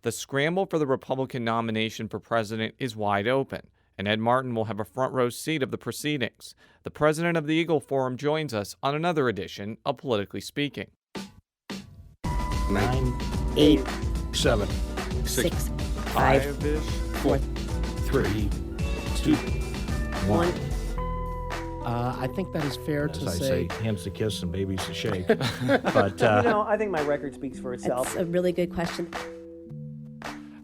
The scramble for the Republican nomination for president is wide open, and Ed Martin will have a front row seat of the proceedings. The president of the Eagle Forum joins us on another edition of Politically Speaking. 9, 8, 7, 6, 5, 4, 3, 2, 1. I think that is fair to As I say. hands to kiss and babies to shake. But I think my record speaks for itself. That's a really good question.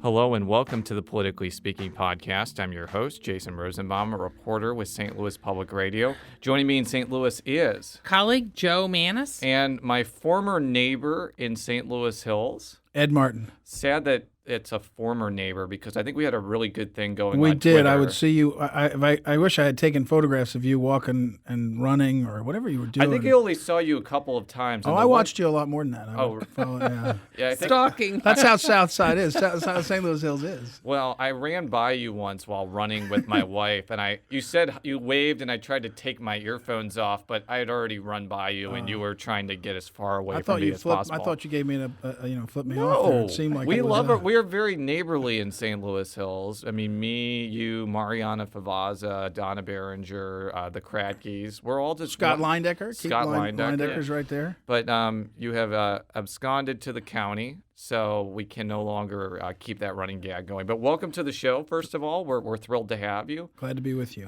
Hello and welcome to the Politically Speaking podcast. I'm your host, Jason Rosenbaum, a reporter with St. Louis Public Radio. Joining me in St. Louis is colleague Joe Mannies and my former neighbor in St. Louis Hills, Ed Martin. Sad that it's a former neighbor because I think we had a really good thing going on. We did. Twitter. I would see you. I wish I had taken photographs of you walking and running or whatever you were doing. I think I only saw you a couple of times. I watched you a lot more than that. Yeah. I think, Stalking. That's how Southside is. That's how St. Louis Hills is. Well, I ran by you once while running with my wife, and you said you waved, and I tried to take my earphones off, but I had already run by you, and you were trying to get as far away from me as possible. I thought you gave me flip me off there. It seemed like we are very neighborly in St. Louis Hills. I mean, me, you, Mariana Favaza, Donna Behringer, the Kratkeys. We're all just Scott Leindecker. Scott Leindecker. Leindecker's right there. But you have absconded to the county, so we can no longer keep that running gag going. But welcome to the show, first of all. We're thrilled to have you. Glad to be with you.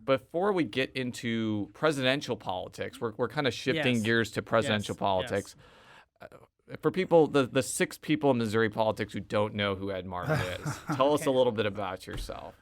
Before we get into presidential politics, we're kind of shifting gears to presidential politics. Yes. For people, the 6 people in Missouri politics who don't know who Ed Martin is, tell us a little bit about yourself.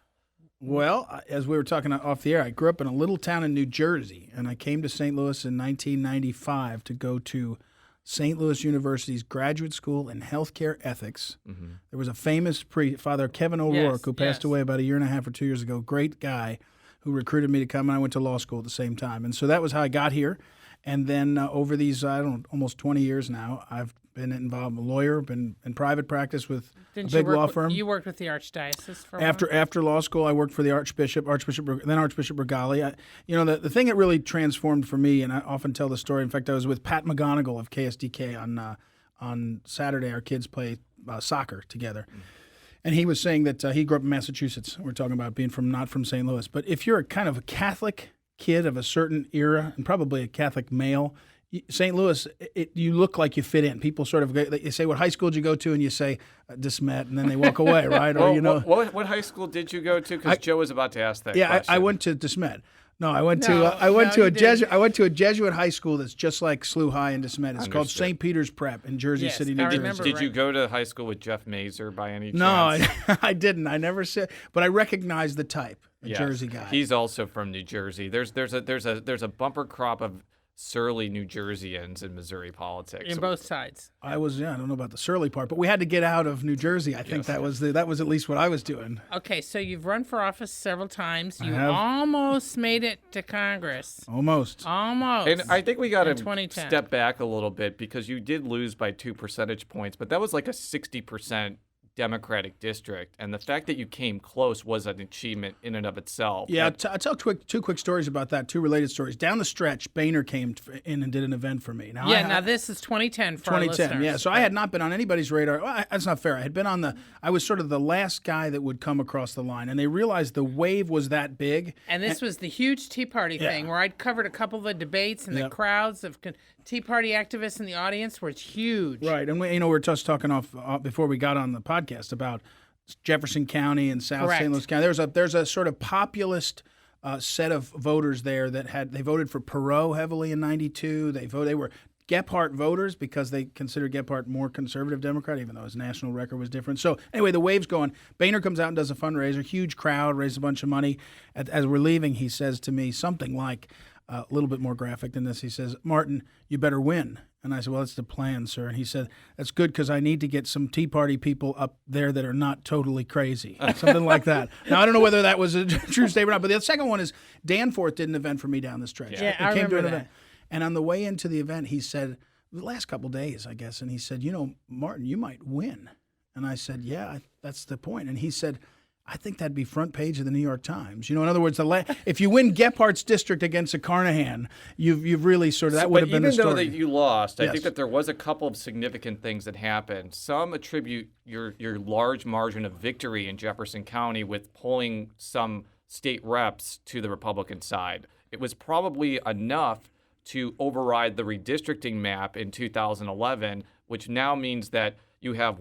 Well, as we were talking off the air, I grew up in a little town in New Jersey, and I came to St. Louis in 1995 to go to St. Louis University's graduate school in healthcare ethics. Mm-hmm. There was a famous Father Kevin O'Rourke, who passed away about a year and a half or 2 years ago, great guy who recruited me to come, and I went to law school at the same time. And so that was how I got here. And then over these, almost 20 years now, I've been involved. I'm a lawyer, been in private practice with a big law firm. You worked with the Archdiocese for a while? After law school, I worked for the Archbishop Regali. The thing that really transformed for me, and I often tell the story. In fact, I was with Pat McGonigal of KSDK on Saturday. Our kids play soccer together. And he was saying that he grew up in Massachusetts. We're talking about being not from St. Louis. But if you're a kind of a Catholic kid of a certain era and probably a Catholic male, St. Louis, you look like you fit in. People sort of, they say, what high school did you go to? And you say, DeSmet, and then they walk away, right? Or, what high school did you go to? Because Joe was about to ask that question. I went to DeSmet. No, I went to a Jesuit high school that's just like SLU High in DeSmet. It's called St. Peter's Prep in Jersey City, New Jersey. Did you go to high school with Jeff Mazer by any chance? No, I didn't. I never said, but I recognize the type, Jersey guy. He's also from New Jersey. There's a bumper crop of surly New Jerseyans in Missouri politics. In both sides. I don't know about the surly part, but we had to get out of New Jersey. I think that was at least what I was doing. Okay, so you've run for office several times. You almost made it to Congress. Almost. And I think we got to step back a little bit because you did lose by 2 percentage points, but that was like a 60% Democratic district, and the fact that you came close was an achievement in and of itself. Yeah, I'll tell two quick stories about that, 2 related stories. Down the stretch, Boehner came in and did an event for me. Now this is 2010 for our listeners. Yeah, so I had not been on anybody's radar. Well, that's not fair. I was sort of the last guy that would come across the line, and they realized the wave was that big. And this was the huge Tea Party thing where I'd covered a couple of the debates, and the crowds of Tea Party activists in the audience were huge. Right, and we were just talking off before we got on the podcast about Jefferson County and South St. Louis County. There's a sort of populist set of voters there that they voted for Perot heavily in '92. They were Gephardt voters because they considered Gephardt more conservative Democrat, even though his national record was different. So anyway, the wave's going. Boehner comes out and does a fundraiser, huge crowd, raises a bunch of money. As we're leaving, he says to me something like, a little bit more graphic than this. He says, "Martin, you better win." And I said, "Well, that's the plan, sir." And he said, "That's good because I need to get some Tea Party people up there that are not totally crazy." Something like that. Now, I don't know whether that was a true statement or not, but the second one is Danforth did an event for me down the stretch. Yeah, I remember that. Event. And on the way into the event, he said, the last couple days, I guess, and he said, "Martin, you might win." And I said, "Yeah, that's the point." And he said, I think that'd be front page of the New York Times. In other words, if you win Gephardt's district against a Carnahan, you've really sort of, that would have been the story. But even though that you lost, Yes. I think that there was a couple of significant things that happened. Some attribute your large margin of victory in Jefferson County with pulling some state reps to the Republican side. It was probably enough to override the redistricting map in 2011, which now means that you have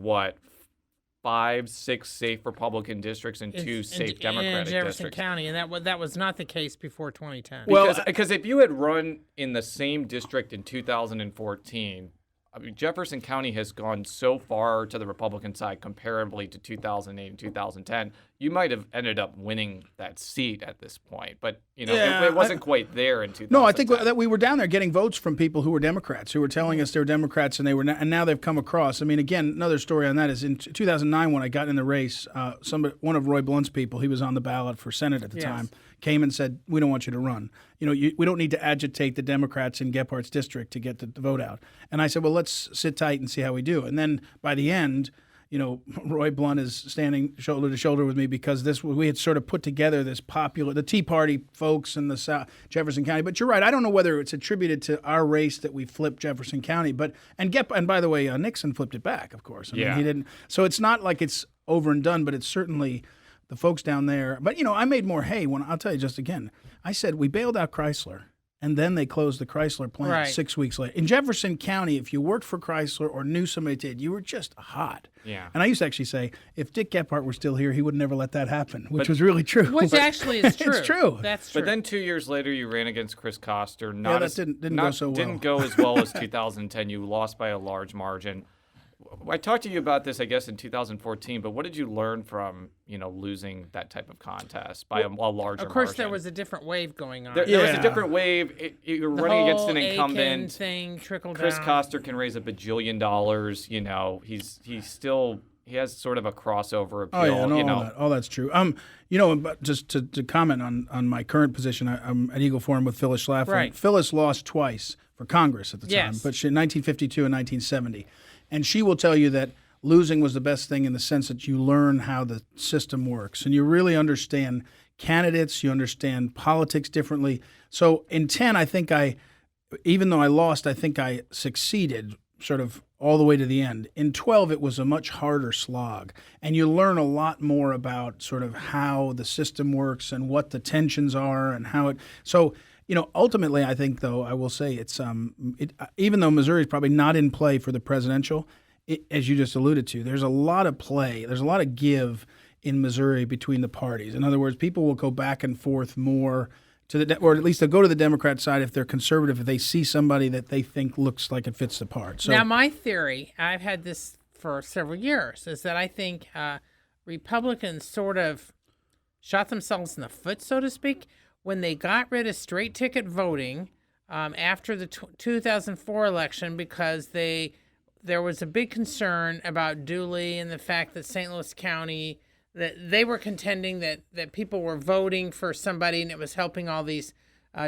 5, 6 safe Republican districts and 2 safe Democratic in Jefferson districts. County, and that was not the case before 2010. Because if you had run in the same district in 2014, I mean, Jefferson County has gone so far to the Republican side comparably to 2008 and 2010. You might have ended up winning that seat at this point, but it wasn't quite there in 2010. No, I think that we were down there getting votes from people who were Democrats, who were telling us they were Democrats, and and now they've come across. I mean, again, another story on that is in 2009 when I got in the race, one of Roy Blunt's people, he was on the ballot for Senate at the time, came and said, "We don't want you to run. We don't need to agitate the Democrats in Gephardt's district to get the vote out." And I said, "Well, let's sit tight and see how we do." And then by the end, Roy Blunt is standing shoulder to shoulder with me because we had sort of put together this the Tea Party folks in the South Jefferson County. But you're right, I don't know whether it's attributed to our race that we flipped Jefferson County, and by the way, Nixon flipped it back, of course. I mean, he didn't. So it's not like it's over and done, but it's certainly the folks down there. But I made more hay when I'll tell you just again. I said we bailed out Chrysler. And then they closed the Chrysler plant 6 weeks later. In Jefferson County, if you worked for Chrysler or knew somebody did, you were just hot. Yeah. And I used to actually say, if Dick Gephardt were still here, he would never let that happen, which was really true. Which actually is true. It's true. That's true. But then 2 years later, you ran against Chris Koster. That didn't go so well. Didn't go as well as 2010. You lost by a large margin. I talked to you about this, I guess, in 2014, but what did you learn from, losing that type of contest by a larger margin? Of course, there was a different wave going on. There was a different wave. You're running against an incumbent. Thing trickled Chris down. Koster can raise $1 billion. He has sort of a crossover appeal. Oh, yeah, all that's true. But just to comment on my current position, I'm at Eagle Forum with Phyllis Schlafly. Right. Phyllis lost twice for Congress at the time, but in 1952 and 1970. And she will tell you that losing was the best thing in the sense that you learn how the system works and you really understand candidates, you understand politics differently. So in 10, I think even though I lost, I think I succeeded sort of all the way to the end. In 12, it was a much harder slog. And you learn a lot more about sort of how the system works and what the tensions are and how it – so – ultimately, I think, though, I will say it's even though Missouri is probably not in play for the presidential, as you just alluded to, there's a lot of play. There's a lot of give in Missouri between the parties. In other words, people will go back and forth more or at least they'll go to the Democrat side if they're conservative, if they see somebody that they think looks like it fits the part. So now, my theory, I've had this for several years, is that I think Republicans sort of shot themselves in the foot, so to speak, when they got rid of straight ticket voting after the 2004 election, because there was a big concern about Dooley and the fact that St. Louis County, that they were contending that people were voting for somebody and it was helping all these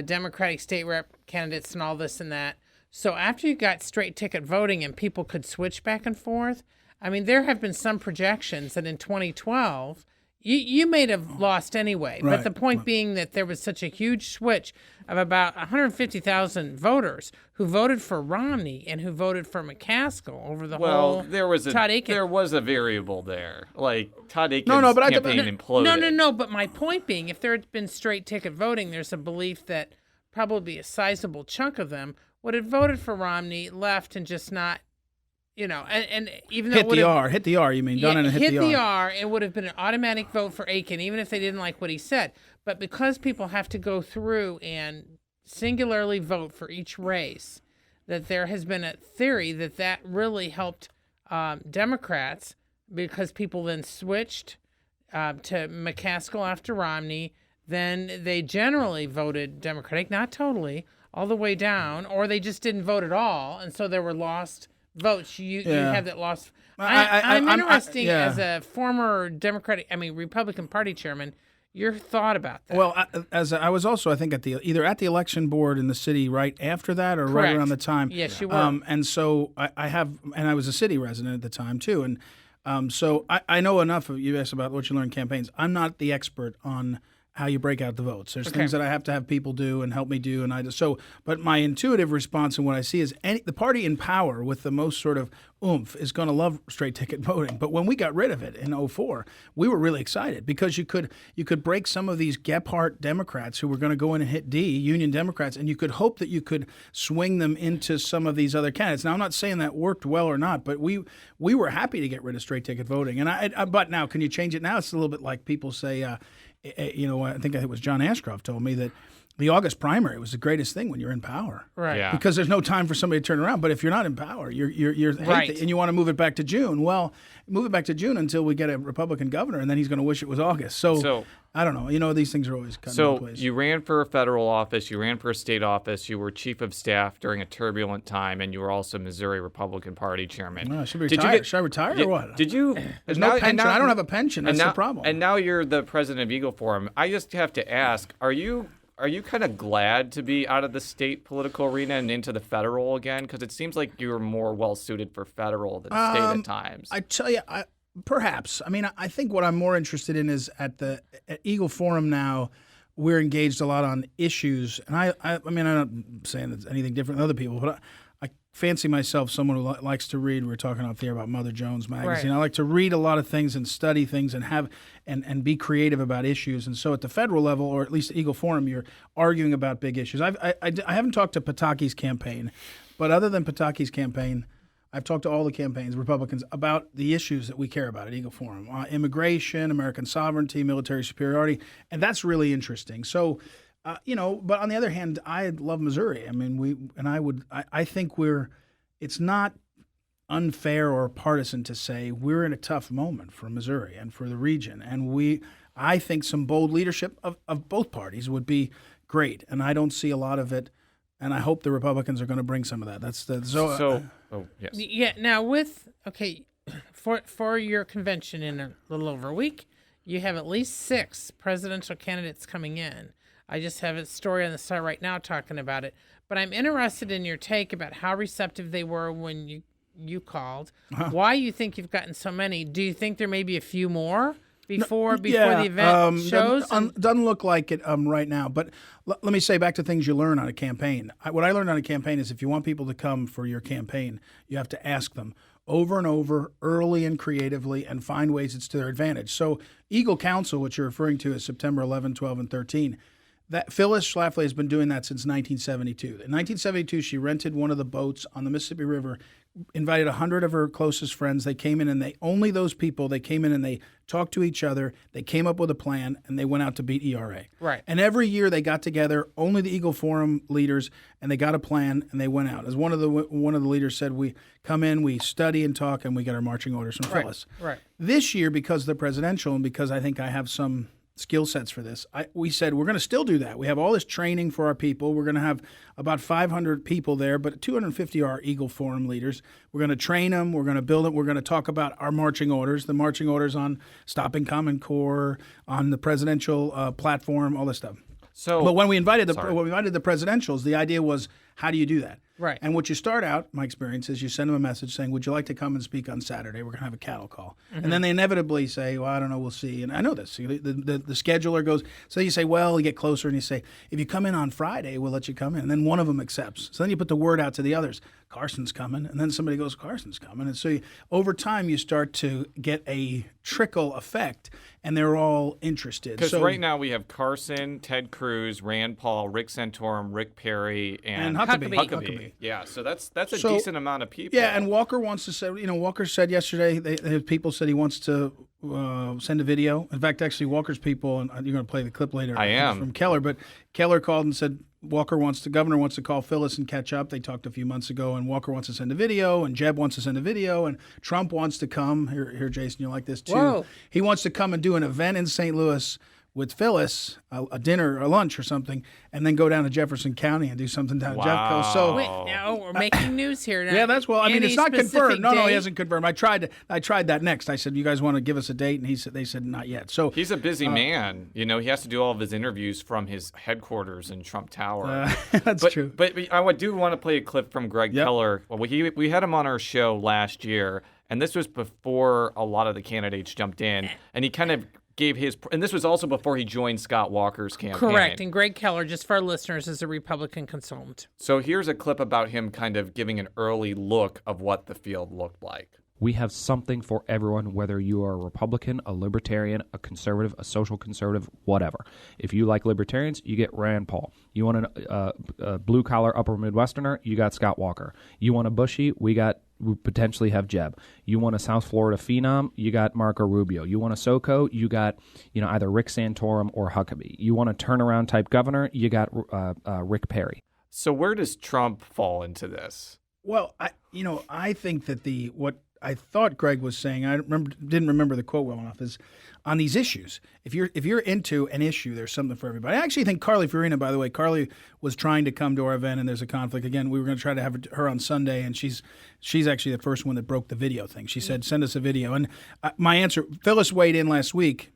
Democratic state rep candidates and all this and that. So after you got straight ticket voting and people could switch back and forth, I mean, there have been some projections that in 2012, you may have lost anyway, right. But the point being that there was such a huge switch of about 150,000 voters who voted for Romney and who voted for McCaskill over the whole Todd Akin. There was a variable there. Like, Todd Akin's campaign imploded. No, but my point being, if there had been straight ticket voting, there's a belief that probably a sizable chunk of them would have voted for Romney, left, and just not, and even though hit the R, you mean? Done and hit the R. It would have been an automatic vote for Akin, even if they didn't like what he said. But because people have to go through and singularly vote for each race, that there has been a theory that really helped Democrats, because people then switched to McCaskill after Romney. Then they generally voted Democratic, not totally, all the way down, or they just didn't vote at all, and so there were lost votes. You have that lost. I'm interested as a former Republican Party chairman, your thought about that. Well, as I was also, I think, either at the election board in the city right after that or right around the time. Yes, you were. And so I was a city resident at the time too, and So I know enough of you asked about what you learn in campaigns. I'm not the expert on how you break out the votes. There's things that I have to have people do and help me do, and but my intuitive response and what I see is the party in power with the most sort of oomph is going to love straight ticket voting. But when we got rid of it in 2004, we were really excited because you could break some of these Gephardt Democrats who were going to go in and hit D, Union Democrats, and you could hope that you could swing them into some of these other candidates. Now, I'm not saying that worked well or not, but we were happy to get rid of straight ticket voting. And but now, can you change it now? It's a little bit like people say, I think it was John Ashcroft told me that the August primary was the greatest thing when you're in power, right? Yeah. Because there's no time for somebody to turn around. But if you're not in power, you're right, and you want to move it back to June. Well, move it back to June until we get a Republican governor, and then he's going to wish it was August. So I don't know. These things are always cutting both ways. So you ran for a federal office, you ran for a state office, you were chief of staff during a turbulent time, and you were also Missouri Republican Party chairman. I should retire. Should I retire or what? Did you? There's no pension. I don't have a pension. That's the problem. And now you're the president of Eagle Forum. I just have to ask: Are you kind of glad to be out of the state political arena and into the federal again? Because it seems like you're more well suited for federal than state at times. I tell you, perhaps. I mean, I think what I'm more interested in is at Eagle Forum now, we're engaged a lot on issues. And I mean, I'm not saying it's anything different than other people, but I fancy myself someone who likes to read. We were talking off the air about Mother Jones magazine. Right. I like to read a lot of things and study things and have and be creative about issues. And so at the federal level, or at least at Eagle Forum, you're arguing about big issues. I haven't talked to Pataki's campaign, but other than Pataki's campaign, I've talked to all the campaigns, Republicans, about the issues that we care about at Eagle Forum: immigration, American sovereignty, military superiority, and that's really interesting. So, but on the other hand, I love Missouri. I mean, I think it's not unfair or partisan to say we're in a tough moment for Missouri and for the region, and I think some bold leadership of both parties would be great, and I don't see a lot of it. And I hope the Republicans are going to bring some of that. Yes. Yeah. Now for your convention in a little over a week, you have at least 6 presidential candidates coming in. I just have a story on the site right now talking about it. But I'm interested in your take about how receptive they were when you called. Why you think you've gotten so many? Do you think there may be a few more before the event shows? Doesn't look like it right now. But let me say back to things you learn on a campaign. What I learned on a campaign is if you want people to come for your campaign, you have to ask them over and over, early and creatively, and find ways it's to their advantage. So Eagle Council, which you're referring to, is September 11, 12, and 13. That Phyllis Schlafly has been doing that since 1972. In 1972, she rented one of the boats on the Mississippi River, invited 100 of her closest friends. They came in, and they came in and they talked to each other. They came up with a plan, and they went out to beat ERA. Right. And every year they got together, only the Eagle Forum leaders, and they got a plan, and they went out. As one of the leaders said, we come in, we study and talk, and we get our marching orders from Phyllis. Right. This year, because they're presidential, and because I think I have some skill sets for this, we said we're going to still do that. We have all this training for our people. We're going to have about 500 people there, but 250 are Eagle Forum leaders. We're going to train them. We're going to build it. We're going to talk about our marching orders, the marching orders on stopping Common Core, on the presidential platform, all this stuff. But when we invited the presidentials, the idea was, how do you do that? Right. And what you start out, my experience is you send them a message saying, would you like to come and speak on Saturday? We're going to have a cattle call. Mm-hmm. And then they inevitably say, well, I don't know, we'll see. And I know this. The scheduler goes, so you say, well, you get closer and you say, if you come in on Friday, we'll let you come in. And then one of them accepts. So then you put the word out to the others. Carson's coming. And then somebody goes, Carson's coming. And so over time, you start to get a trickle effect, and they're all interested. Because right now we have Carson, Ted Cruz, Rand Paul, Rick Santorum, Rick Perry, and Huckabee. Yeah, so that's a decent amount of people. Yeah, and Walker wants to say, Walker said yesterday, people said he wants to send a video. In fact, actually, Walker's people, and you're going to play the clip later. I am. From Keller, but Keller called and said governor wants to call Phyllis and catch up. They talked a few months ago, and Walker wants to send a video, and Jeb wants to send a video, and Trump wants to come. Here, Jason, you like this too. Whoa. He wants to come and do an event in St. Louis with Phyllis, a dinner, a lunch or something, and then go down to Jefferson County and do something down at Jeffco. So wait, now we're making news here. Now. Yeah, it's not confirmed. No, he date? hasn't confirmed. I tried that next. I said, you guys want to give us a date? And they said not yet. So he's a busy man. He has to do all of his interviews from his headquarters in Trump Tower. That's true. But I do want to play a clip from Greg Keller. Well, we had him on our show last year. And this was before a lot of the candidates jumped in. And he kind of gave and this was also before he joined Scott Walker's campaign. Correct. And Greg Keller, just for our listeners, is a Republican consultant. So here's a clip about him kind of giving an early look of what the field looked like. We have something for everyone, whether you are a Republican, a Libertarian, a conservative, a social conservative, whatever. If you like Libertarians, you get Rand Paul. You want a blue-collar upper Midwesterner, you got Scott Walker. You want a Bushy, we potentially have Jeb. You want a South Florida phenom, you got Marco Rubio. You want a SoCo, you got either Rick Santorum or Huckabee. You want a turnaround type governor, you got Rick Perry. So where does Trump fall into this? Well, I think that what I thought Greg was saying, didn't remember the quote well enough, is on these issues. If you're into an issue, there's something for everybody. I actually think Carly Fiorina, by the way, Carly was trying to come to our event, and there's a conflict. Again, we were going to try to have her on Sunday, and she's actually the first one that broke the video thing. She said, send us a video. And my answer, Phyllis weighed in last week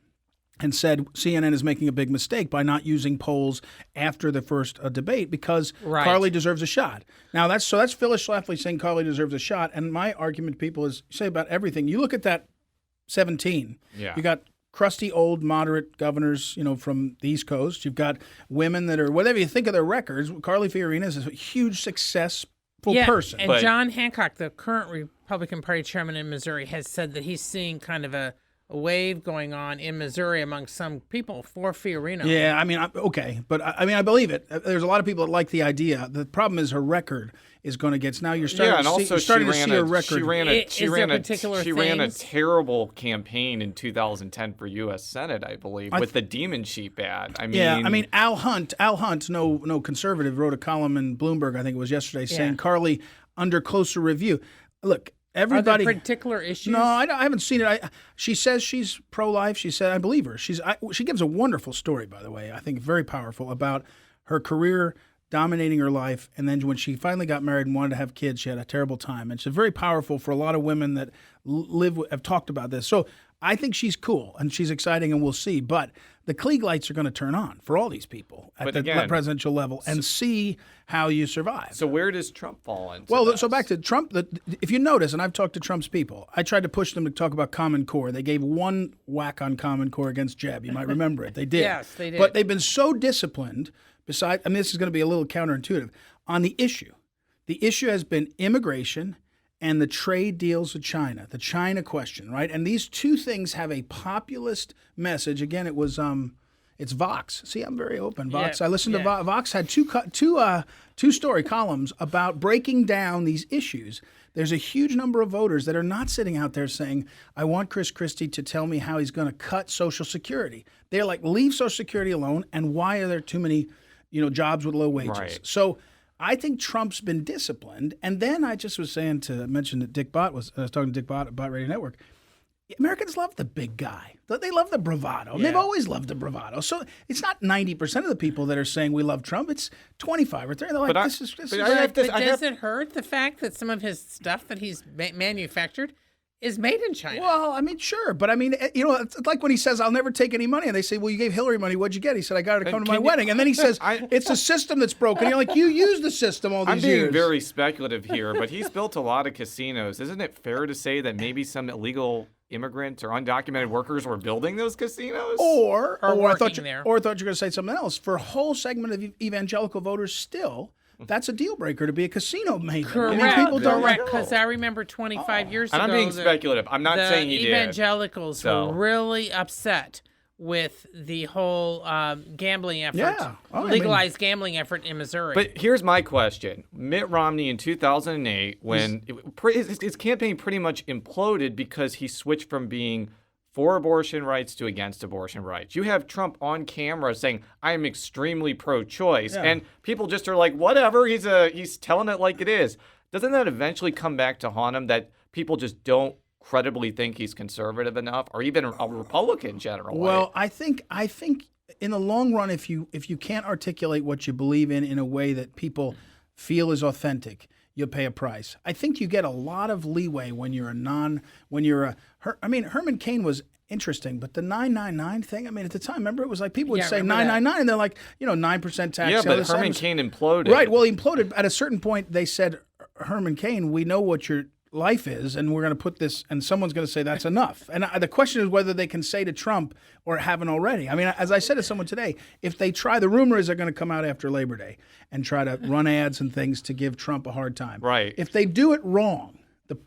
and said CNN is making a big mistake by not using polls after the first debate because Carly deserves a shot. Now, that's Phyllis Schlafly saying Carly deserves a shot. And my argument to people is, say about everything, you look at that 17. Yeah. You got crusty, old, moderate governors, from the East Coast. You've got women that are, whatever you think of their records, Carly Fiorina is a huge successful person. And John Hancock, the current Republican Party chairman in Missouri, has said that he's seeing kind of a wave going on in Missouri among some people for Fiorina. Yeah, okay. But I believe it. There's a lot of people that like the idea. The problem is her record is going to get. Now you're starting to see her record. She ran a terrible campaign in 2010 for U.S. Senate, I believe, with the Demon Sheep ad. Al Hunt, no conservative, wrote a column in Bloomberg, I think it was yesterday, saying Carly under closer review. Look. Everybody. Are there particular issues? No, I haven't seen it. She says she's pro-life. She said, I believe her. She gives a wonderful story, by the way. I think very powerful about her career dominating her life, and then when she finally got married and wanted to have kids, she had a terrible time. And it's very powerful for a lot of women that have talked about this. So I think she's cool and she's exciting, and we'll see. But the Klieg lights are going to turn on for all these people at the presidential level and see how you survive. So where does Trump fall into Well, this? So back to Trump. If you notice, and I've talked to Trump's people, I tried to push them to talk about Common Core. They gave one whack on Common Core against Jeb. You might remember it. They did. Yes, they did. But they've been so disciplined, this is going to be a little counterintuitive, on the issue. The issue has been immigration and the trade deals with China, the China question, right? And these two things have a populist message. Again, it was it's Vox. See, I'm very open. Vox. I listened to Vox had two story columns about breaking down these issues. There's a huge number of voters that are not sitting out there saying, I want Chris Christie to tell me how he's going to cut Social Security. They're like, leave Social Security alone, and why are there too many jobs with low wages? Right. So I think Trump's been disciplined. And then I just was saying mention that Dick Bott I was talking to Dick Bott at Bott Radio Network. Americans love the big guy. They love the bravado. Yeah. They've always loved the bravado. So it's not 90% of the people that are saying we love Trump. It's 25 or 30. They're like, this is. Does it hurt the fact that some of his stuff that he's manufactured is made in China? Well, sure. But it's like when he says, I'll never take any money. And they say, well, you gave Hillary money. What'd you get? He said, I got her to come to my wedding. And then he says, it's a system that's broken. You're like, you used the system all these years. I'm being very speculative here, but he's built a lot of casinos. Isn't it fair to say that maybe some illegal immigrants or undocumented workers were building those casinos? Or I thought you there. were going to say something else. For a whole segment of evangelical voters still, that's a deal breaker to be a casino maven. Correct. Because I remember 25 years ago. And I'm being speculative. I'm not saying he did. Evangelicals were really upset with the whole gambling effort, legalized gambling effort in Missouri. But here's my question. Mitt Romney in 2008, when his campaign pretty much imploded because he switched from being for abortion rights to against abortion rights. You have Trump on camera saying, I am extremely pro-choice. Yeah. And people just are like, whatever, he's telling it like it is. Doesn't that eventually come back to haunt him, that people just don't credibly think he's conservative enough, or even a Republican generally? Well, I think in the long run, if you can't articulate what you believe in a way that people feel is authentic, you'll pay a price. I think you get a lot of leeway when you're Herman Cain was interesting, but the 999 thing, at the time, remember, it was like people would say 999, and they're like, 9% tax. Yeah, but Herman Cain imploded. Right, well, he imploded. At a certain point, they said, Herman Cain, we know what you're life is, and we're going to put this, and someone's going to say that's enough. And the question is whether they can say to Trump or haven't already. I mean, as I said to someone today, if they try, the rumor is they're going to come out after Labor Day and try to run ads and things to give Trump a hard time. Right. If they do it wrong,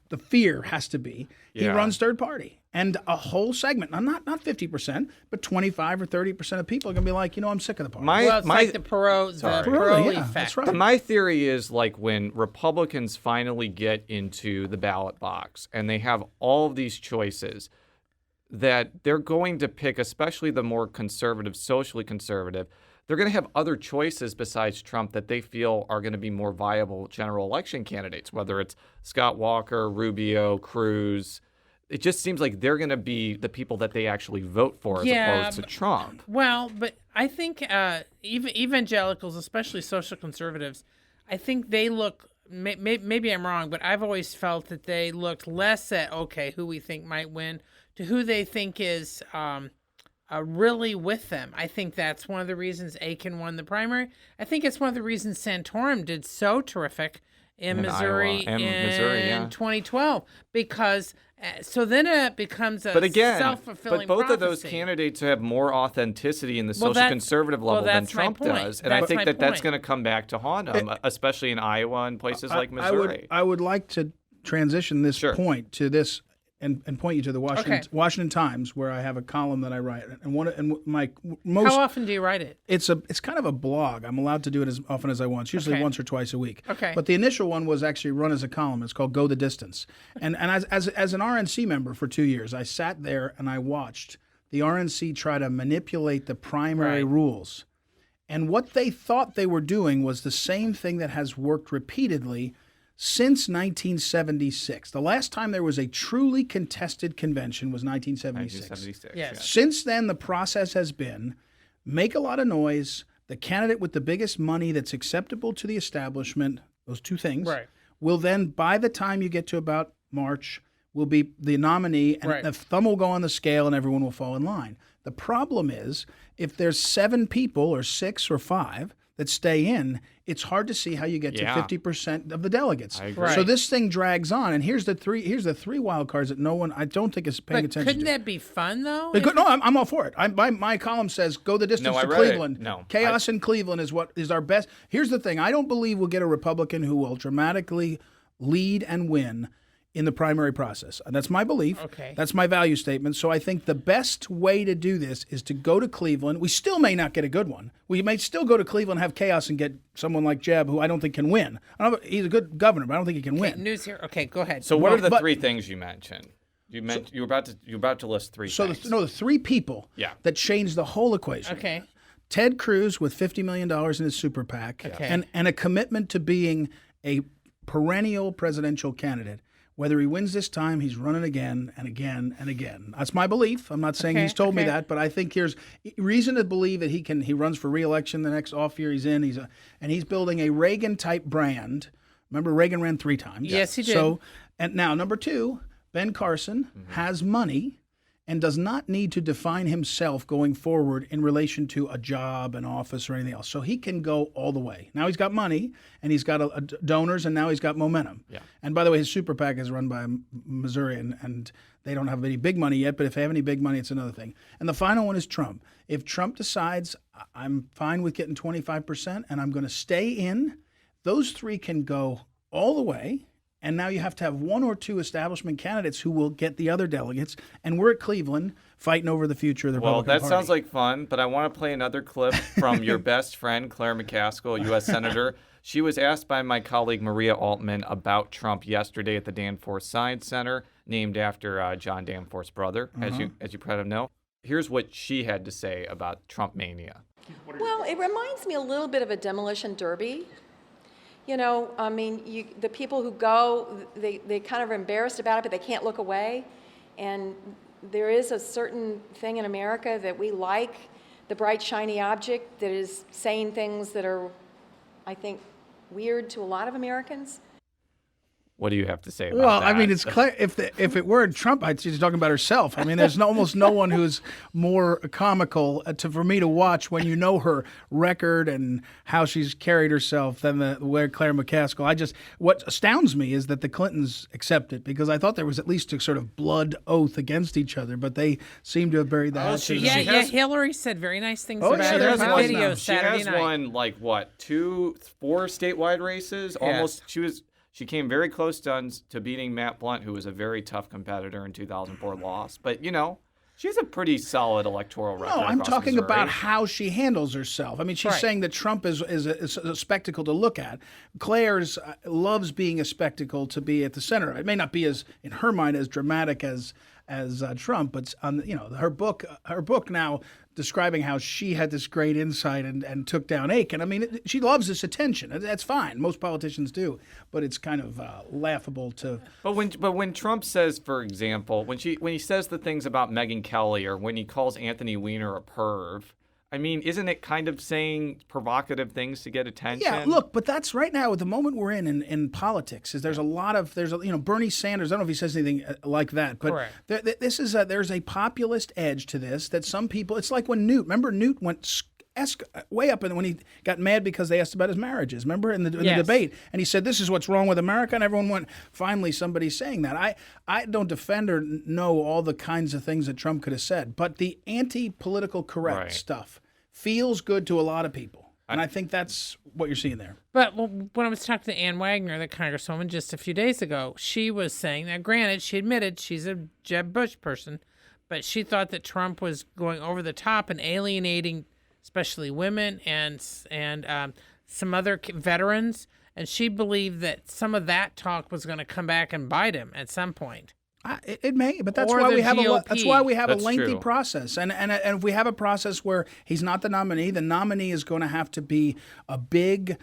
the fear has to be he runs third party. And a whole segment, not 50%, but 25 or 30% of people are going to be like, I'm sick of the party. Well, it's like the Perot effect. That's right. But my theory is like when Republicans finally get into the ballot box and they have all of these choices, that they're going to pick, especially the more conservative, socially conservative, they're going to have other choices besides Trump that they feel are going to be more viable general election candidates, whether it's Scott Walker, Rubio, Cruz. It just seems like they're going to be the people that they actually vote for as opposed to Trump. Well, but I think evangelicals, especially social conservatives, I think they look, maybe I'm wrong, but I've always felt that they looked less at, who we think might win, to who they think is really with them. I think that's one of the reasons Aiken won the primary. I think it's one of the reasons Santorum did so terrific in Missouri in 2012, because so then it becomes a self-fulfilling both prophecy. of those candidates have more authenticity in the social conservative level than Trump does, and I think that's going to come back to haunt them, especially in Iowa and places like Missouri. I would like to transition this point to this and point you to the Washington Times, where I have a column that I write. How often do you write it? It's kind of a blog. I'm allowed to do it as often as I want. It's usually once or twice a week. Okay. But the initial one was actually run as a column. It's called Go the Distance. And as an RNC member for 2 years, I sat there and I watched the RNC try to manipulate the primary rules. And what they thought they were doing was the same thing that has worked repeatedly since 1976. The last time there was a truly contested convention was 1976. Yes. Since then, the process has been make a lot of noise. The candidate with the biggest money that's acceptable to the establishment, those two things, will then, by the time you get to about March, will be the nominee, and the thumb will go on the scale and everyone will fall in line. The problem is, if there's 7 people or 6 or 5 that stay in, it's hard to see how you get to 50% of the delegates. I agree. So this thing drags on, and here's the three wild cards that I don't think is paying attention to. Couldn't that be fun, though? No, I'm all for it. My column says go the distance to Cleveland. Chaos in Cleveland is what is our best. Here's the thing. I don't believe we'll get a Republican who will dramatically lead and win in the primary process. That's my belief. Okay. That's my value statement. So I think the best way to do this is to go to Cleveland. We still may not get a good one. We may still go to Cleveland, have chaos, and get someone like Jeb, who I don't think can win. He's a good governor, but I don't think he can win. News here. Okay, go ahead. So what are the 3 things you mentioned? You're about to list 3 things. The 3 people that changed the whole equation. Okay. Ted Cruz with $50 million in his super PAC and a commitment to being a perennial presidential candidate. Whether he wins this time, he's running again and again and again. That's my belief. I'm not saying he's told me that, but I think there's reason to believe that he runs for re-election the next off year he's in. He's building a Reagan-type brand. Remember, Reagan ran 3 times. Yes, he did. So, and now, number 2, Ben Carson has money and does not need to define himself going forward in relation to a job, an office, or anything else. So he can go all the way. Now he's got money, and he's got donors, and now he's got momentum. Yeah. And by the way, his super PAC is run by Missouri, and they don't have any big money yet, but if they have any big money, it's another thing. And the final one is Trump. If Trump decides, I'm fine with getting 25%, and I'm going to stay in, those 3 can go all the way. And now you have to have 1 or 2 establishment candidates who will get the other delegates. And we're at Cleveland fighting over the future of the Republican Party. Well, that sounds like fun, but I want to play another clip from your best friend, Claire McCaskill, U.S. Senator. She was asked by my colleague Maria Altman about Trump yesterday at the Danforth Science Center, named after John Danforth's brother, as you probably know. Here's what she had to say about Trump mania. Well, it reminds me a little bit of a demolition derby. I mean, the people who go, they kind of are embarrassed about it, but they can't look away. And there is a certain thing in America that we like, the bright, shiny object that is saying things that are, I think, weird to a lot of Americans. What do you have to say about Well, that? I mean, it's clear if it weren't Trump, I'd she's talking about herself. I mean, there's almost no one who's more comical for me to watch when you know her record and how she's carried herself than the way Claire McCaskill. What astounds me is that the Clintons accept it, because I thought there was at least a sort of blood oath against each other, but they seem to have buried that. Hillary said very nice things Oh, about yeah, her she on has video won. Saturday She has night. won like what, 4 statewide races? Almost. She came very close to beating Matt Blunt, who was a very tough competitor in 2004, lost. But she has a pretty solid electoral record. No, I'm across talking Missouri. about how she handles herself. I mean, she's saying that Trump is a spectacle to look at. Claire's loves being a spectacle to be at the center. It may not be as, in her mind, as dramatic as Trump, but her book now describing how she had this great insight and took down Aiken. I mean, she loves this attention. That's fine. Most politicians do, but it's kind of laughable to. But when Trump says, for example, when he says the things about Megyn Kelly, or when he calls Anthony Weiner a perv, I mean, isn't it kind of saying provocative things to get attention? Yeah, look, but that's right now at the moment we're in politics. Is there's Bernie Sanders. I don't know if he says anything like that, but there's a populist edge to this that some people. It's like when Remember Newt went way up, and when he got mad because they asked about his marriages. Remember in the debate, and he said, "This is what's wrong with America," and everyone went, "Finally, somebody's saying that." I don't defend or know all the kinds of things that Trump could have said, but the anti-political correct stuff feels good to a lot of people. And I think that's what you're seeing there. But when I was talking to Ann Wagner, the congresswoman, just a few days ago, she was saying that, granted, she admitted she's a Jeb Bush person, but she thought that Trump was going over the top and alienating especially women and some other veterans. And she believed that some of that talk was going to come back and bite him at some point. It may, but that's Or why the we have GOP. a lengthy process, and if we have a process where he's not the nominee is going to have to be a big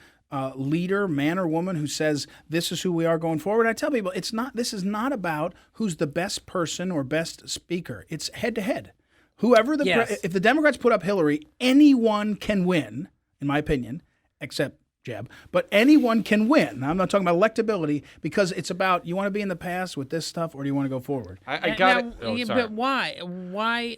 leader, man or woman, who says this is who we are going forward. I tell people this is not about who's the best person or best speaker. It's head to head. Whoever if the Democrats put up Hillary, anyone can win, in my opinion, except Jeb, but anyone can win. I'm not talking about electability, because it's about, you want to be in the past with this stuff, or do you want to go forward? I got it. Oh, but why? Why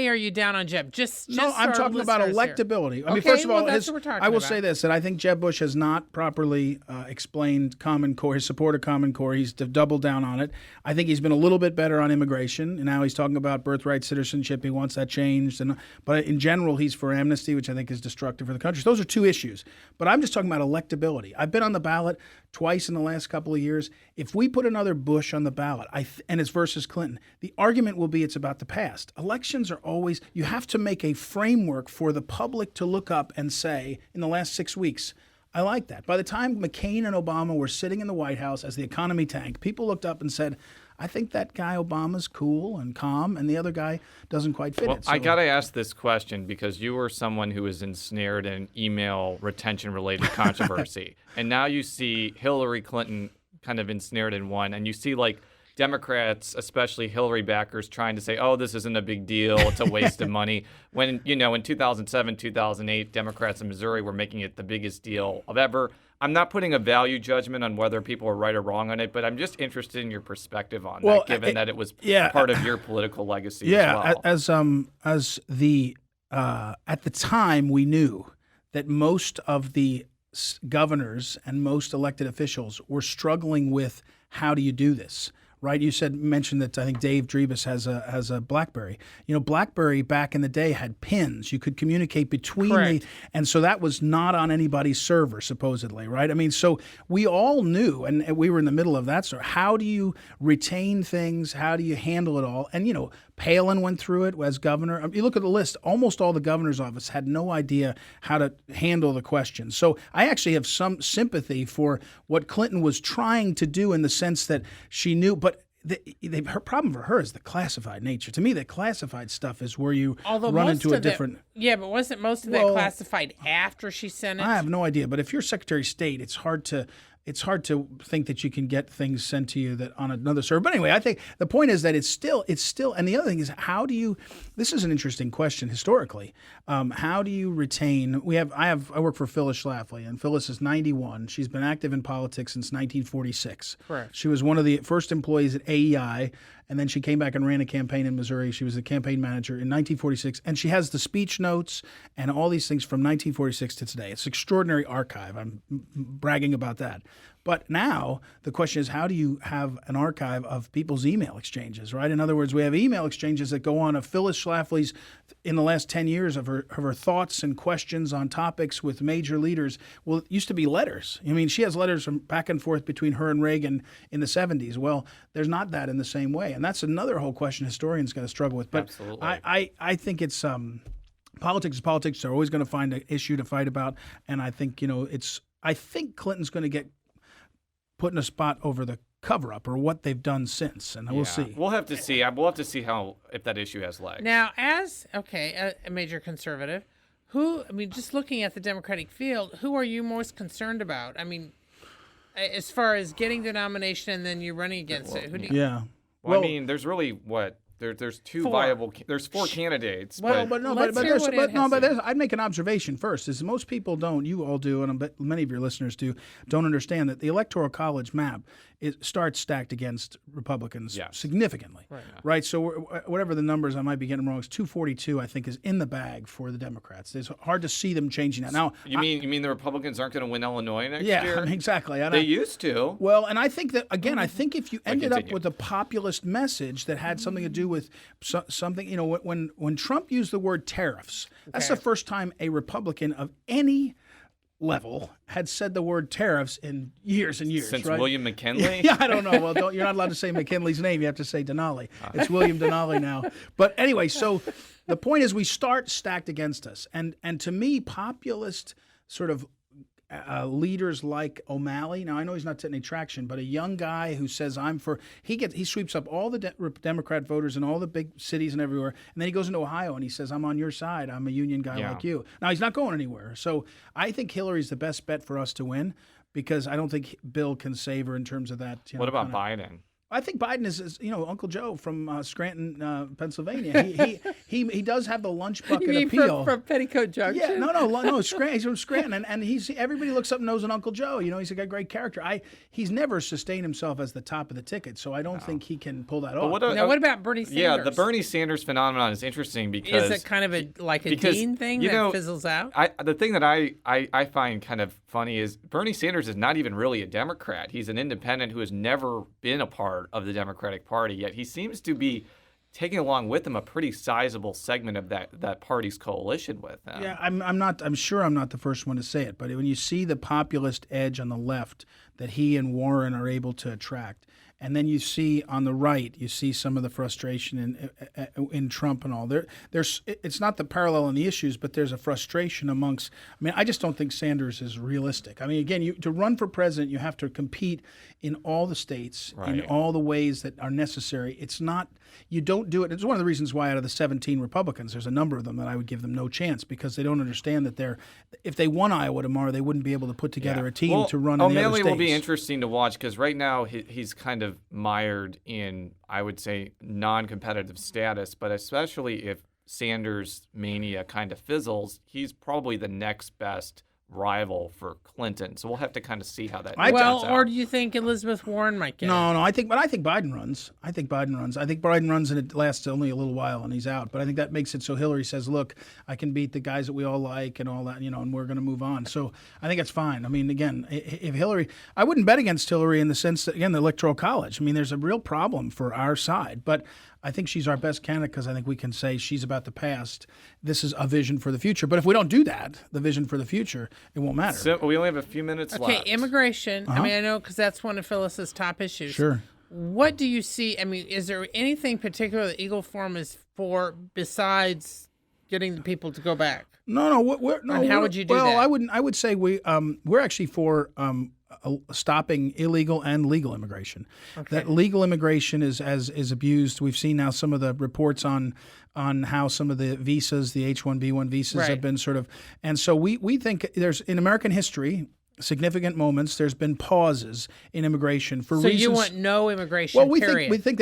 are you down on Jeb? Just no, I'm talking about electability. I mean, first of all, that's what we're talking I will about. say this, that I think Jeb Bush has not properly explained Common Core, his support of Common Core. He's doubled down on it. I think he's been a little bit better on immigration. And now he's talking about birthright citizenship. He wants that changed. But in general, he's for amnesty, which I think is destructive for the country. So those are two issues. But I'm just talking about electability. I've been on the ballot twice in the last couple of years. If we put another Bush on the ballot, and it's versus Clinton, the argument will be it's about the past. Elections are always, you have to make a framework for the public to look up and say, in the last 6 weeks, I like that. By the time McCain and Obama were sitting in the White House as the economy tanked, people looked up and said, I think that guy Obama's cool and calm, and the other guy doesn't quite fit it. So, I got to ask this question because you were someone who was ensnared in email retention-related controversy, and now you see Hillary Clinton kind of ensnared in one, and you see like Democrats, especially Hillary backers, trying to say, oh, this isn't a big deal, it's a waste of money. When, in 2007, 2008, Democrats in Missouri were making it the biggest deal of ever. I'm not putting a value judgment on whether people are right or wrong on it, but I'm just interested in your perspective on that, given that it was part of your political legacy as well. At the time, we knew that most of the governors and most elected officials were struggling with, how do you do this? Right, you mentioned that I think Dave Drebus has a BlackBerry. BlackBerry back in the day had pins. You could communicate between and so that was not on anybody's server supposedly, right? I mean, so we all knew, and we were in the middle of that. So how do you retain things? How do you handle it all? And Palin went through it as governor. You look at the list, almost all the governor's office had no idea how to handle the question. So I actually have some sympathy for what Clinton was trying to do, in the sense that she knew, but her problem for her is the classified nature. To me, the classified stuff is where you run into a different. But wasn't most of that classified after she sent it? I have no idea. But if you're Secretary of State, it's hard to. it's hard to think that you can get things sent to you that on another server. But anyway, I think the point is that it's still, and the other thing is, this is an interesting question historically. How do you retain, I work for Phyllis Schlafly, and Phyllis is 91. She's been active in politics since 1946. Correct. She was one of the first employees at AEI, and then she came back and ran a campaign in Missouri. She was the campaign manager in 1946, and she has the speech notes and all these things from 1946 to today. It's an extraordinary archive. I'm bragging about that. But now the question is, how do you have an archive of people's email exchanges, right? In other words, we have email exchanges that go on of Phyllis Schlafly's in the last 10 years of her thoughts and questions on topics with major leaders. Well, it used to be letters. I mean, she has letters from back and forth between her and Reagan in the 70s. Well, there's not that in the same way. And that's another whole question historians got to struggle with. But absolutely. I think it's politics is politics. They're always going to find an issue to fight about. And I think, I think Clinton's going to get put in a spot over the cover-up or what they've done since, and we'll see. We'll have to see. We'll have to see if that issue has legs. Now, as a major conservative, just looking at the Democratic field, who are you most concerned about? I mean, as far as getting the nomination and then you're running against it, who do you? Yeah. Well, I mean, there's really what. There's there's four candidates. Well, I'd make an observation first. Is most people don't, you all do, and I bet many of your listeners don't understand that the Electoral College map starts stacked against Republicans significantly. Right. So whatever the numbers, I might be getting wrong, it's 242. I think is in the bag for the Democrats. It's hard to see them changing that. Now, you mean the Republicans aren't going to win Illinois next year? Yeah, exactly. They used to. Well, and I think that again, I think if you ended up with a populist message that had something to do with something, when Trump used the word tariffs, that's the first time a Republican of any level had said the word tariffs in years and years. Since right? William McKinley? Yeah, I don't know. Well, you're not allowed to say McKinley's name. You have to say Denali. It's William Denali now. But anyway, so the point is we start stacked against us. And to me, populist sort of leaders like O'Malley. Now I know he's not getting any traction, but a young guy who says he sweeps up all the Democrat voters in all the big cities and everywhere, and then he goes into Ohio and he says, "I'm on your side. I'm a union guy like you." Now he's not going anywhere. So I think Hillary's the best bet for us to win because I don't think Bill can save her in terms of that. What about Biden? I think Biden is Uncle Joe from Scranton, Pennsylvania. He does have the lunch bucket appeal. From Petticoat Junction? Yeah, no. He's from Scranton, and everybody looks up and knows an Uncle Joe. He's a great character. He's never sustained himself as the top of the ticket, so I don't think he can pull that off. What about Bernie Sanders? Yeah, the Bernie Sanders phenomenon is interesting because is it kind of a Dean thing that fizzles out? The thing that I find kind of funny is Bernie Sanders is not even really a Democrat. He's an independent who has never been a part of the Democratic Party, yet he seems to be taking along with him a pretty sizable segment of that party's coalition with him. Yeah, I'm sure I'm not the first one to say it, but when you see the populist edge on the left that he and Warren are able to attract, and then you see on the right, you see some of the frustration in Trump and all. It's not the parallel in the issues, but there's a frustration amongst. I mean, I just don't think Sanders is realistic. I mean, again, to run for president, you have to compete in all the states in all the ways that are necessary. It's not. You don't do it. It's one of the reasons why out of the 17 Republicans, there's a number of them that I would give them no chance because they don't understand that if they won Iowa tomorrow, they wouldn't be able to put together a team to run in the other states. O'Malley will be interesting to watch because right now he's kind of mired in, I would say, non-competitive status, but especially if Sanders' mania kind of fizzles, he's probably the next best rival for Clinton. So we'll have to kind of see how that turns out. Or do you think Elizabeth Warren might get it? No, I think Biden runs. I think Biden runs and it lasts only a little while and he's out. But I think that makes it so Hillary says, look, I can beat the guys that we all like and all that, and we're going to move on. So I think it's fine. I mean, again, if Hillary, I wouldn't bet against Hillary in the sense that, again, the Electoral College. I mean, there's a real problem for our side. But I think she's our best candidate because I think we can say she's about the past. This is a vision for the future. But if we don't do that, the vision for the future, it won't matter. So we only have a few minutes left. Okay, immigration. I mean, I know because that's one of Phyllis's top issues. Sure. What do you see? I mean, is there anything particular the Eagle Forum is for besides getting the people to go back? No. How would you do that? Well, I would say we're actually for stopping illegal and legal immigration. Okay. That legal immigration is abused. We've seen now some of the reports on how some of the visas, the H-1B1 visas, have been sort of, and so we think there's in American history. significant moments. There's been pauses in immigration for So reasons. you want no immigration, Well, we period. think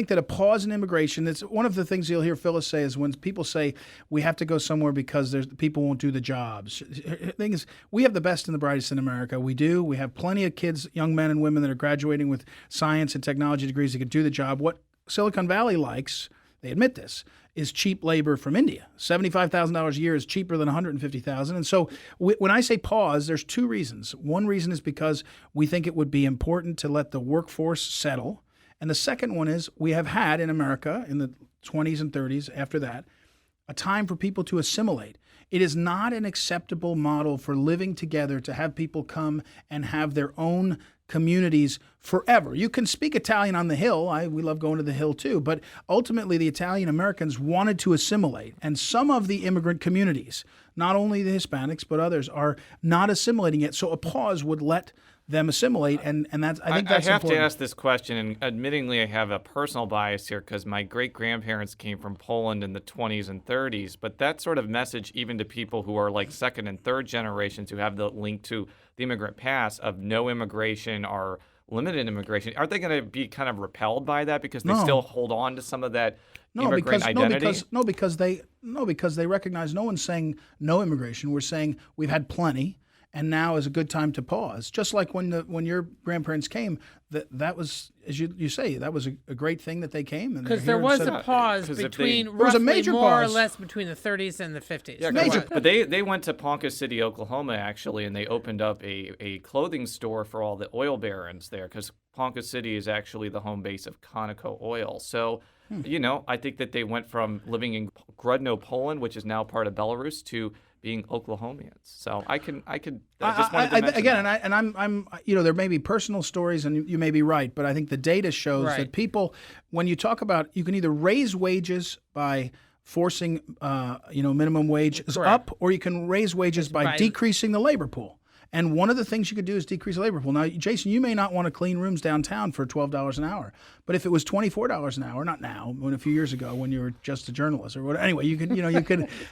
that a pause in immigration. It's one of the things you'll hear Phyllis say is when people say we have to go somewhere because people won't do the jobs. The thing is, we have the best and the brightest in America. We do. We have plenty of kids, young men and women that are graduating with science and technology degrees that can do the job. What Silicon Valley likes, they admit this, is cheap labor from India. $75,000 a year is cheaper than $150,000. And so when I say pause, there's two reasons. One reason is because we think it would be important to let the workforce settle. And the second one is we have had in America in the 20s and 30s after that a time for people to assimilate. It is not an acceptable model for living together to have people come and have their own communities forever. You can speak Italian on the Hill. We love going to the Hill too. But ultimately, the Italian Americans wanted to assimilate. And some of the immigrant communities, not only the Hispanics, but others, are not assimilating yet. So a pause would let them assimilate, and that's I think that's I have important. to ask this question, and admittingly I have a personal bias here because my great-grandparents came from Poland in the 20s and 30s, but that sort of message even to people who are like second and third generations who have the link to the immigrant past of no immigration or limited immigration, aren't they going to be kind of repelled by that because they still hold on to some of that immigrant identity? Because they recognize no one's saying no immigration. We're saying we've had plenty. And now is a good time to pause. Just like when your grandparents came, that was, as you say, that was a great thing that they came. Because there was a pause between there was a major more pause. or less between the 30s and the 50s. Yeah, major. But they went to Ponca City, Oklahoma, actually, and they opened up a clothing store for all the oil barons there because Ponca City is actually the home base of Conoco Oil. So, I think that they went from living in Grodno, Poland, which is now part of Belarus, to being Oklahomians. So I just wanted to mention again, that. I'm there may be personal stories, and you may be right, but I think the data shows that people, when you talk about, you can either raise wages by forcing, minimum wage up, or you can raise wages by decreasing the labor pool. And one of the things you could do is decrease the labor pool. Now, Jason, you may not want to clean rooms downtown for $12 an hour, but if it was $24 an hour, not now, but a few years ago when you were just a journalist or whatever. Anyway, you could, isn't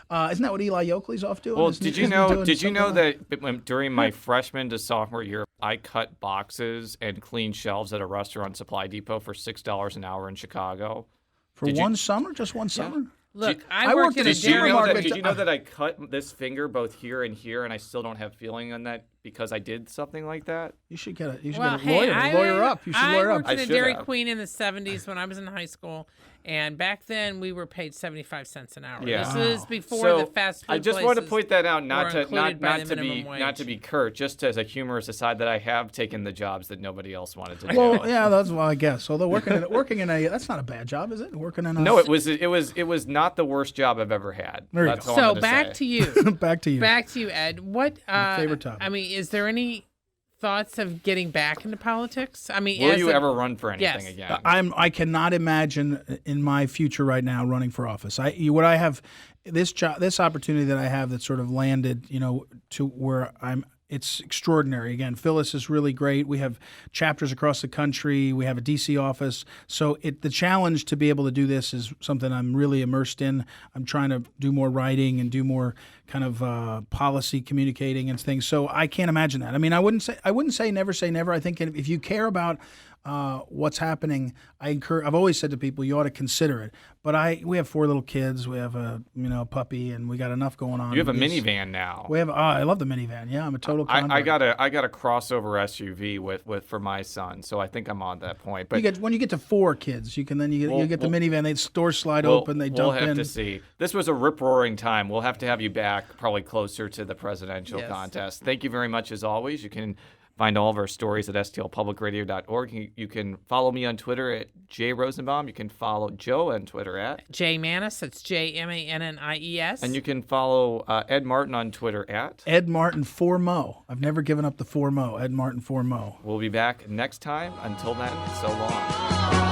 that what Eli Yoakley's off doing? Well, did you know that during my freshman to sophomore year, I cut boxes and cleaned shelves at a restaurant Supply Depot for $6 an hour in Chicago? For one summer? Just one summer? Look, I worked in a dairy supermarket. Did you know that I cut this finger both here and here, and I still don't have feeling on that because I did something like that? You should get a I lawyer up. You should lawyer up. I worked in a Dairy Queen in the 70s when I was in high school, and back then we were paid 75 cents an hour. Yeah. This is before the fast food I just want to point that out, not were to not included by not the to be minimum wage. not to be curt, just as a humorous aside that I have taken the jobs that nobody else wanted to do. Well, yeah, that's I guess. Although working in a that's not a bad job, is it? Working in a No, it was not the worst job I've ever had. There you That's go. all I'm So gonna back say. to you. Back to you. Back to you, Ed. What My favorite topic. I mean, is there any thoughts of getting back into politics? I mean, Will you ever run for anything Yes. again? I cannot imagine in my future right now running for office. This opportunity that I have that sort of landed, to where it's extraordinary. Again, Phyllis is really great. We have chapters across the country. We have a DC office. So the challenge to be able to do this is something I'm really immersed in. I'm trying to do more writing and do more kind of policy communicating and things. So I can't imagine that. I mean, I wouldn't say never say never. I think if you care about what's happening, I've always said to people, you ought to consider it. But we have 4 little kids. We have a puppy, and we got enough going on. You have a minivan now. We have. I love the minivan. Yeah, I'm a total convert. I got a crossover SUV with for my son, so I think I'm on that point. But when you get to 4 kids, you get the minivan. They door slide open. They dump in. We'll have to see. This was a rip roaring time. We'll have to have you back probably closer to the presidential contest. Thank you very much as always. You can find all of our stories at stlpublicradio.org. You can follow me on Twitter at @JRosenbaum. You can follow Joe on Twitter at J Mannies. That's JMANNIES. And you can follow Ed Martin on Twitter at Ed Martin 4Mo. I've never given up the 4Mo. Ed Martin 4Mo. We'll be back next time. Until then, so long.